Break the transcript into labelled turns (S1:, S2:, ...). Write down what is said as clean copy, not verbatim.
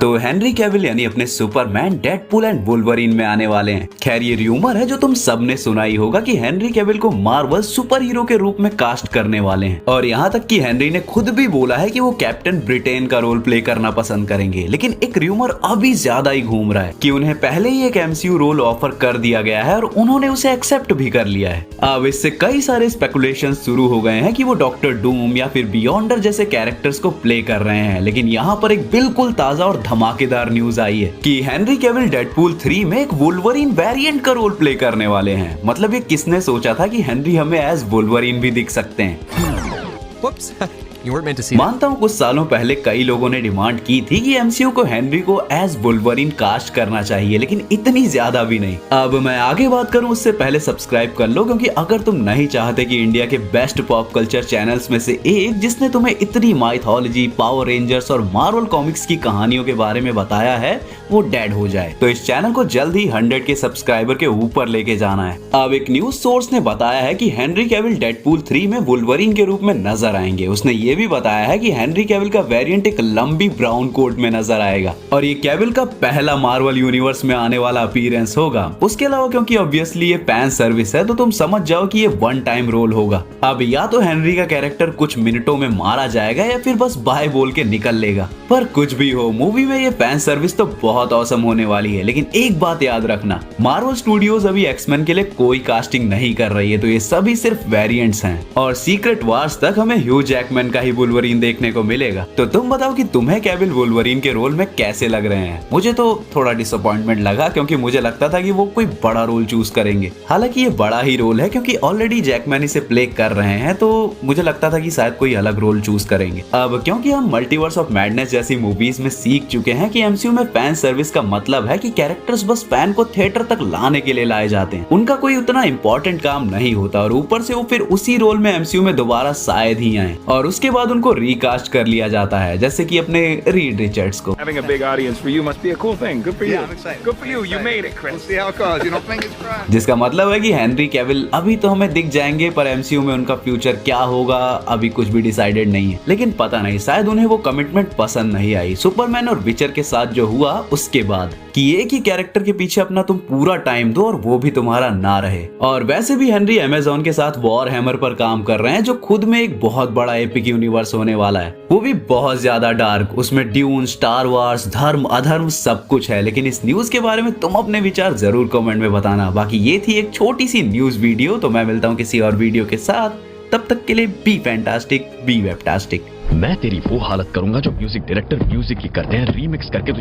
S1: तो Henry Cavill यानी अपने सुपरमैन, डेडपूल एंड वुल्वरीन में आने वाले हैं। खैर ये र्यूमर है जो तुम सबने सुना ही होगा कि हेनरी कैविल को मार्वल सुपर हीरो के रूप में कास्ट करने वाले हैं, और यहाँ तक कि हेनरी ने खुद भी बोला है कि वो कैप्टन ब्रिटेन का रोल प्ले करना पसंद करेंगे। लेकिन एक र्यूमर अभी ज्यादा ही घूम रहा है कि उन्हें पहले ही एक एमसीयू रोल ऑफर कर दिया गया है और उन्होंने उसे एक्सेप्ट भी कर लिया है। अब इससे कई सारे स्पेकुलेशन शुरू हो गए हैं कि वो डॉक्टर डूम या फिर बियॉन्डर जैसे कैरेक्टर्स को प्ले कर रहे हैं। लेकिन यहाँ पर एक बिल्कुल ताजा और धमाकेदार न्यूज आई है कि हेनरी कैविल डेडपूल 3 में एक वुल्वरीन वेरिएंट का रोल प्ले करने वाले हैं। मतलब ये किसने सोचा था कि हेनरी हमें एज वुल्वरीन भी दिख सकते हैं। मानता हूँ कुछ सालों पहले कई लोगों ने डिमांड की थी कि एमसीयू को हेनरी को एज वुल्वरीन कास्ट करना चाहिए, लेकिन इतनी ज्यादा भी नहीं। अब मैं आगे बात करूँ उससे पहले सब्सक्राइब कर लो, क्योंकि अगर तुम नहीं चाहते कि इंडिया के बेस्ट पॉप कल्चर चैनल्स में से एक जिसने तुम्हें इतनी माइथोलॉजी, पावर रेंजर्स और मार्वल कॉमिक्स की कहानियों के बारे में बताया है वो डेड हो जाए, तो इस चैनल को जल्द ही 100 के सब्सक्राइबर के ऊपर लेके जाना है। अब एक न्यूज सोर्स ने बताया है कि हेनरी कैविल डेडपूल 3 में वुल्वरीन के रूप में नजर आएंगे। उसने ये भी बताया है कि हेनरी कैविल का वेरिएंट एक लंबी ब्राउन कोट में नजर आएगा और ये कैविल का पहला मार्वल यूनिवर्स में आने वाला अपीयरेंस होगा। उसके अलावा क्योंकि ऑब्वियसली ये फैन सर्विस है तो तुम समझ जाओ कि ये वन टाइम रोल होगा। अब या तो हेनरी का कैरेक्टर कुछ मिनटों में मारा जाएगा या फिर बस बाय बोल के निकल लेगा। पर कुछ भी हो, मूवी में ये फैन सर्विस तो बहुत ऑसम होने वाली है। लेकिन एक बात याद रखना, मार्वल स्टूडियोज अभी एक्समैन के लिए कोई कास्टिंग नहीं कर रही है, तो ये सभी सिर्फ वेरिएंट्स हैं और सीक्रेट वार्स तक हमें ह्यू जैकमैन का ही वुल्वरीन देखने को मिलेगा। तो तुम बताओ कि तुम्हें कैविल वुल्वरीन के रोल में कैसे लग रहे हैं। मुझे तो थोड़ा डिसअपॉइंटमेंट लगा, क्योंकि मुझे लगता था कि वो कोई बड़ा रोल चूज करेंगे। हालांकि ये बड़ा ही रोल है क्योंकि ऑलरेडी जैकमैन इसे प्ले कर रहे हैं, तो मुझे लगता था कि शायद कोई अलग रोल चूज करेंगे। अब क्योंकि हम मल्टीवर्स ऑफ मैडनेस जैसी मूवीज में सीख चुके हैं कि एमसीयू में फैन सर्विस का मतलब है कि कैरेक्टर्स बस फैन को थिएटर तक लाने के लिए लाए जाते हैं, उनका कोई उतना इंपॉर्टेंट काम नहीं होता और ऊपर से वो फिर उसी रोल में एमसीयू में दोबारा शायद ही आए और उसके बाद उनको रिकास्ट कर लिया जाता है, जैसे कि अपने रीड रिचर्ड्स को।
S2: Having a big audience for you must be a cool thing. Good for you. I'm excited. Good for you. You made it, Chris.
S3: We'll see how it goes. You know, fingers crossed.
S1: जिसका मतलब है कि Henry Cavill अभी तो हमें दिख जाएंगे, पर एमसीयू में उनका फ्यूचर क्या होगा अभी कुछ भी डिसाइडेड नहीं है। लेकिन पता नहीं, शायद उन्हें वो कमिटमेंट पसंद नहीं आई सुपरमैन और विचर के साथ जो हुआ उसके बाद, कि एक ही कैरेक्टर के पीछे अपना तुम पूरा टाइम दो और वो भी तुम्हारा ना रहे। और वैसे भी हेनरी अमेज़न के साथ वॉर हैमर पर काम कर रहे हैं, जो खुद में एक बहुत बड़ा एपिक यूनिवर्स होने वाला है, वो भी बहुत ज्यादा डार्क। उसमें ड्यून, स्टार वार्स, धर्म अधर्म सब कुछ है। लेकिन इस न्यूज के बारे में तुम अपने विचार जरूर कमेंट में बताना। बाकी ये थी एक छोटी सी न्यूज वीडियो, तो मैं मिलता हूँ किसी और वीडियो के साथ। तब तक के लिए बी फैंटास्टिक, बी वेबटास्टिक।
S4: मैं तेरी वो हालत करूंगा जो म्यूजिक डायरेक्टर म्यूजिक की करते हैं रीमिक्स करके